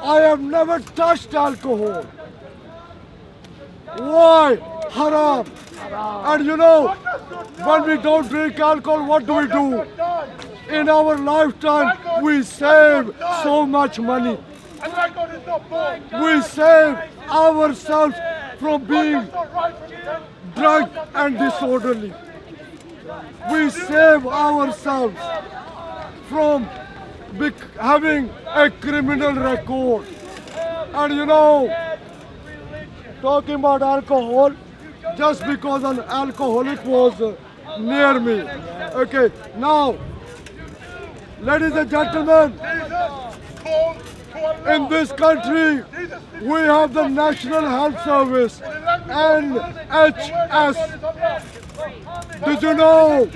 I have never touched alcohol. Why? Haram. And you know, when we don't drink alcohol, what do? In our lifetime, we save so much money. We save ourselves from being drunk and disorderly. We save ourselves from having a criminal record. And you know, talking about alcohol, just because an alcoholic was near me. Okay, now, ladies and gentlemen, in this country, we have the National Health Service, NHS. Did you know,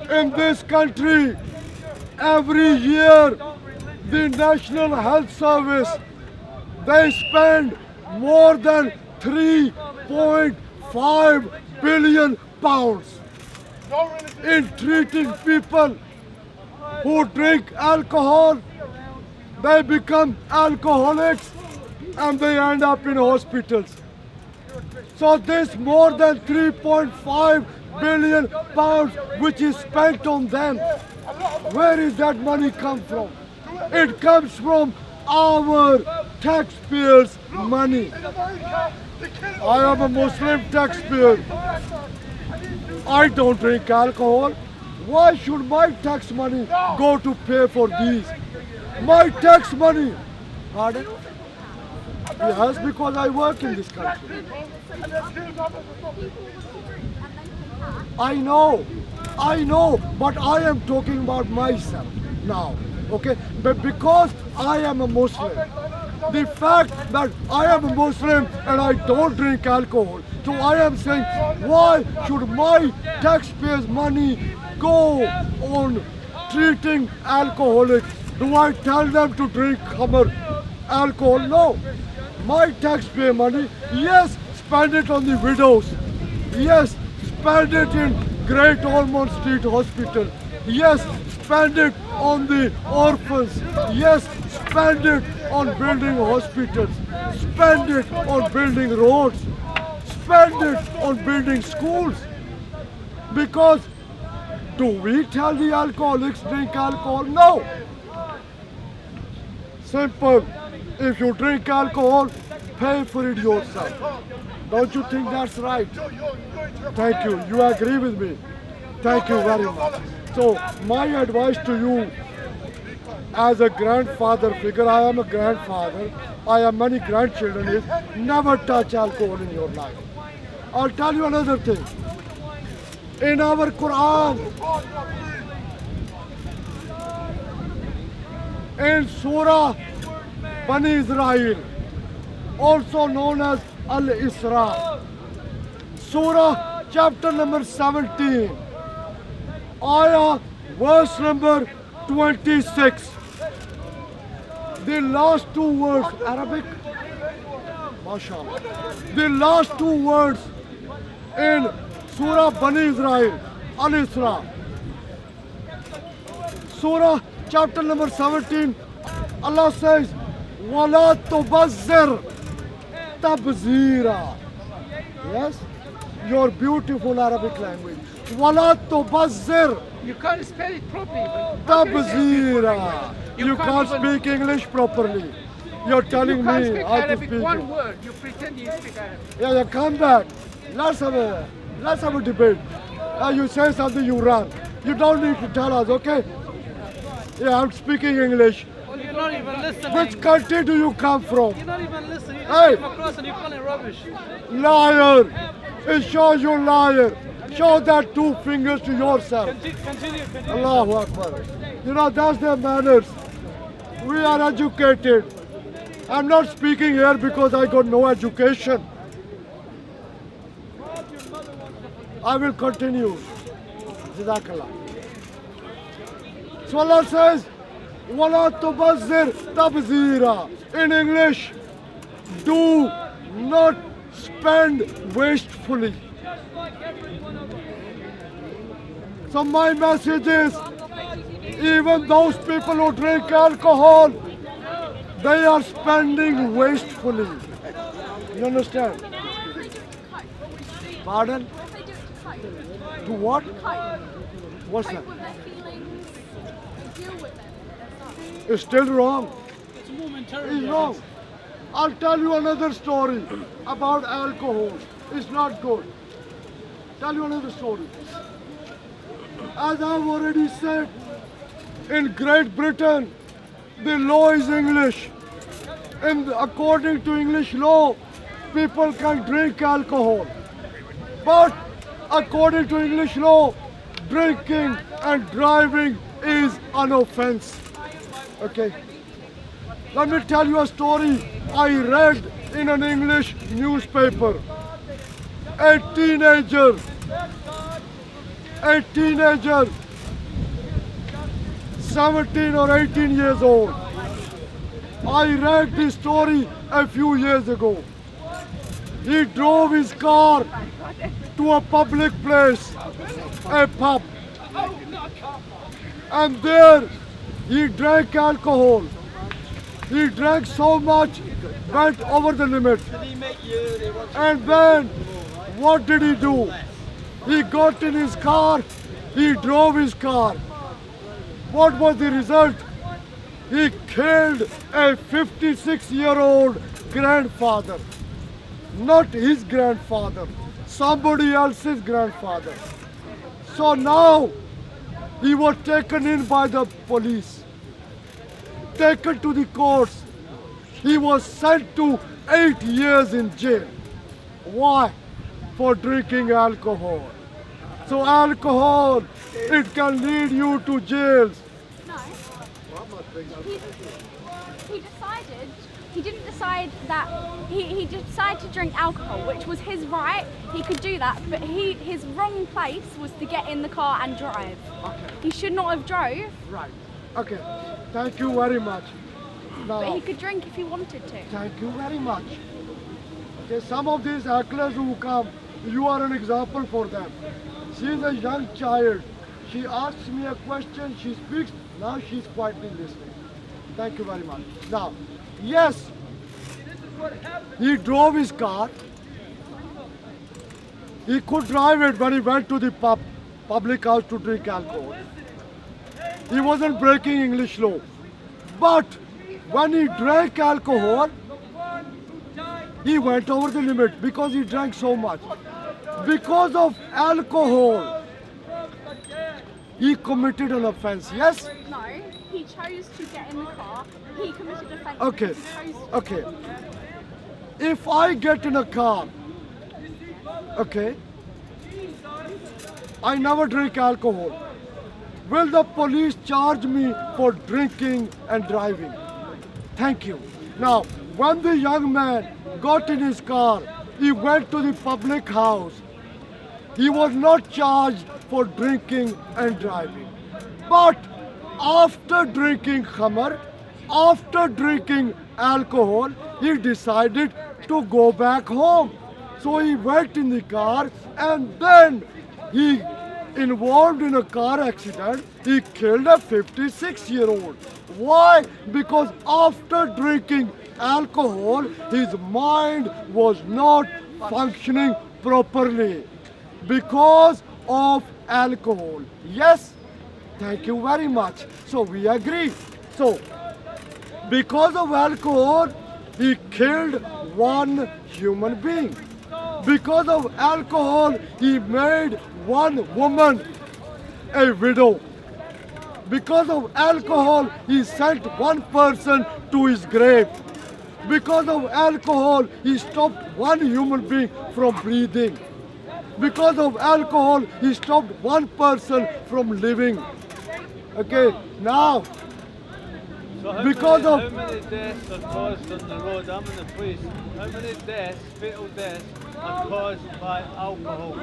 in this country, every year, the National Health Service, they spend more than 3.5 billion pounds in treating people who drink alcohol. They become alcoholics and they end up in hospitals. So this more than 3.5 billion pounds which is spent on them, where is that money come from? It comes from our taxpayers' money. I am a Muslim taxpayer. I don't drink alcohol. Why should my tax money go to pay for these? My tax money. Pardon? Yes, because I work in this country. I know, but I am talking about myself now, okay? But because I am a Muslim, the fact that I am a Muslim and I don't drink alcohol, so I am saying, why should my taxpayers' money go on treating alcoholics? Do I tell them to drink alcohol? No. My taxpayer money, yes, spend it on the widows. Yes, spend it in Great Ormond Street Hospital. Yes, spend it on the orphans. Yes, spend it on building hospitals. Spend it on building roads. Spend it on building schools. Because do we tell the alcoholics drink alcohol? No. Simple. If you drink alcohol, pay for it yourself. Don't you think that's right? Thank you. You agree with me? Thank you very much. So my advice to you as a grandfather figure, I am a grandfather, I have many grandchildren, is never touch alcohol in your life. I'll tell you another thing. In our Quran, in Surah Bani Israel, also known as Al-Isra, Surah chapter number 17, Ayah verse number 26. The last two words, Arabic, MashaAllah. The last two words in Surah Bani Israel, Al-Isra, Surah chapter number 17, Allah says, وَلَا تُبَذِّرْ تَبْذِيرًا. Yes? Your beautiful Arabic language. وَلَا تُبَذِّرْ You can't spell it properly. تَبْذِيرًا. You can't speak English properly. You're telling me speak how to Arabic speak one it. word. You pretend you speak Arabic. Yeah, come back. Let's have a debate. You say something, you run. You don't need to tell us, okay? Yeah, I'm speaking English. Well, you're not even listening. Which country do you come from? You're not even listening. You Hey. just come across and you call it rubbish. Liar! It shows you're liar. Show that two fingers to yourself. Continue. Allahu Akbar. You know, that's their manners. We are educated. I'm not speaking here because I got no education. I will continue. Jazakallah. So Allah says, وَلَا تُبَذِّرْ تَبْذِيرًا. In English, do not spend wastefully. So my message is, even those people who drink alcohol, They are spending wastefully. You understand? What if they do it to cope? Pardon? What if they do it to cope? To what? Cope. What's Cope that? with their feelings. Deal with them. It's still wrong. It's momentarily. It's wrong. I'll tell you another story about alcohol. It's not good. Tell you another story. As I've already said, in Great Britain, the law is English. And according to English law, people can drink alcohol. But according to English law, drinking and driving is an offense. Okay. Let me tell you a story I read in an English newspaper. A teenager, 17 or 18 years old. I read this story a few years ago. He drove his car to a public place, a pub. And there he drank alcohol. He drank so much, went over the limit. And then, what did he do? He got in his car, he drove his car. What was the result? He killed a 56-year-old grandfather. Not his grandfather, somebody else's grandfather. So now, he was taken in by the police, taken to the courts. He was sent to 8 years in jail. Why? For drinking alcohol. So alcohol, it can lead you to jails. No. He didn't decide that, he decided to drink alcohol, which was his right. He could do that, but his wrong place was to get in the car and drive. He should not have drove, Right. Okay. Thank you very much. but Now, he could drink if he wanted to. thank you very much. Okay, some of these hecklers who come, you are an example for them. She is a young child. She asks me a question, she speaks, now she's quietly listening. Thank you very much. Now, yes, he drove his car. He could drive it when he went to the public house to drink alcohol. He wasn't breaking English law. But when he drank alcohol, he went over the limit because he drank so much. Because of alcohol, he committed an offense. Yes? No, he chose to get in the car. He committed offence. Okay. He chose to. Okay. If I get in a car, okay, I never drink alcohol. Will the police charge me for drinking and driving? Thank you. Now, when the young man got in his car, he went to the public house. He was not charged for drinking and driving. But after drinking khamar, after drinking alcohol, he decided to go back home. So he went in the car and then he involved in a car accident. He killed a 56-year-old. Why? Because after drinking alcohol, his mind was not functioning properly because of alcohol. Yes? Thank you very much. So we agree. So, because of alcohol, he killed one human being. Because of alcohol, he made one woman a widow. Because of alcohol, he sent one person to his grave. Because of alcohol, he stopped one human being from breathing. Because of alcohol, he stopped one person from living. Okay, now, So because how of- many deaths are caused on the road? I'm in the police. How many deaths, fatal deaths, are caused by alcohol,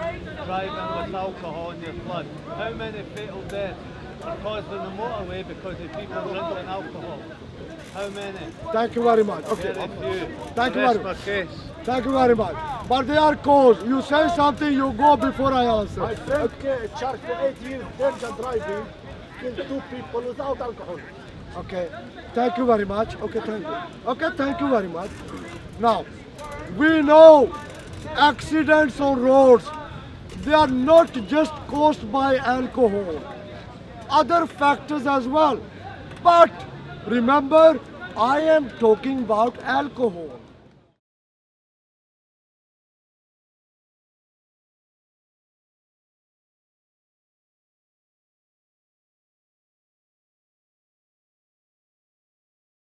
driving with alcohol in your blood? How many fatal deaths are caused on the motorway because of people drinking alcohol? How many? thank you very much. Okay, Very few. Thank you Rest very my much. case. Thank you very much. But they are caused. You say something, you go before I answer. My friend charged for 8 years drink and driving, killed 2 people without alcohol. Okay, thank you very much. Okay, thank you. Okay, thank you very much. Now, we know accidents on roads, they are not just caused by alcohol, other factors as well. But remember, I am talking about alcohol.